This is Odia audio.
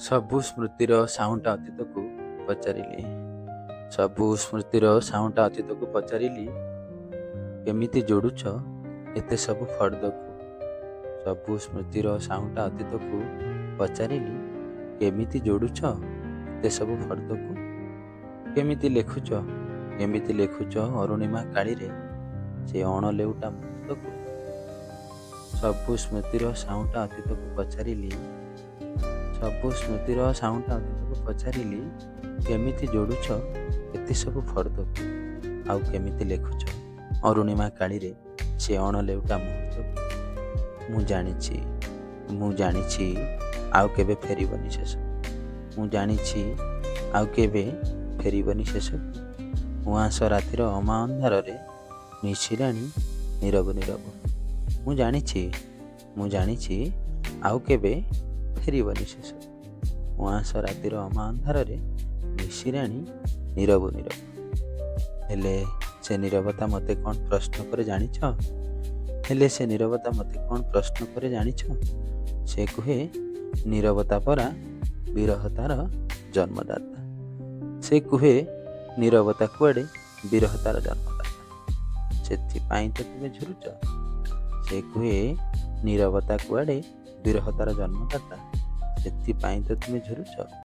ସବୁ ସ୍ମୃତିର ସାଉଁଟା ଅତୀତକୁ ପଚାରିଲି। ସବୁ ସ୍ମୃତିର ସାଉଁଟା ଅତୀତକୁ ପଚାରିଲି, କେମିତି ଯୋଡ଼ୁଛ ଏତେ ସବୁ ଫର୍ଦ୍ଦକୁ। ସବୁ ସ୍ମୃତିର ସାଉଁଟା ଅତୀତକୁ ପଚାରିଲି, କେମିତି ଯୋଡ଼ୁଛ ଏତେ ସବୁ ଫର୍ଦ୍ଦକୁ। କେମିତି ଲେଖୁଛ ଅରୁଣିମା କାଳିରେ ସେ ଅଣଲେଉଟା ମୁହୂର୍ତ୍ତକୁ। ସବୁ ସ୍ମୃତିର ସାଉଁଟା ଅତୀତକୁ ପଚାରିଲି, ସବୁ ସ୍ମୃତିର ସାଉଁଟା ଅତୀତକୁ ପଚାରିଲି, କେମିତି ଯୋଡ଼ୁଛ ଏତେ ସବୁ ଫର୍ଦ୍ଦକୁ। ଆଉ କେମିତି ଲେଖୁଛ ଅରୁଣିମା କାଳିରେ ସେ ଅଣଲେଉଟା ମୁହୂର୍ତ୍ତକୁ। ମୁଁ ଜାଣିଛି ଆଉ କେବେ ଫେରିବନି ଶେଷ। ମୁଁ ଜାଣିଛି ଆଉ କେବେ ଫେରିବନି ଶେଷକୁ। ଉଆଁସ ରାତିର ଅମା ଅନ୍ଧାରରେ ମିଶିଲାଣି ନୀରବ ନୀରବ। ମୁଁ ଜାଣିଛି ଆଉ କେବେ ଫେରିବନି ଶେଷକୁ। ଉଆଁସ ରାତିର ଅମା ଅନ୍ଧାରରେ ମିଶିଲାଣି ନୀରବ ନୀରବ। ହେଲେ ସେ ନୀରବତା ମୋତେ କ'ଣ ପ୍ରଶ୍ନ କରେ ଜାଣିଛ? ସେ କୁହେ, ନୀରବତା ପରା ବିରହ ତାର ଜନ୍ମଦାତା। ସେ କୁହେ, ନୀରବତା କୁଆଡ଼େ ବିରହ ତାର ଜନ୍ମଦାତା। ସେଥିପାଇଁ ତ ତୁମେ ଝୁରୁଛ। ସେ କୁହେ, ନୀରବତା କୁଆଡ଼େ ବିରହ ତାର ଜନ୍ମଦାତା। ସେଥିପାଇଁ ତ ତୁମେ ଝୁରୁଛ।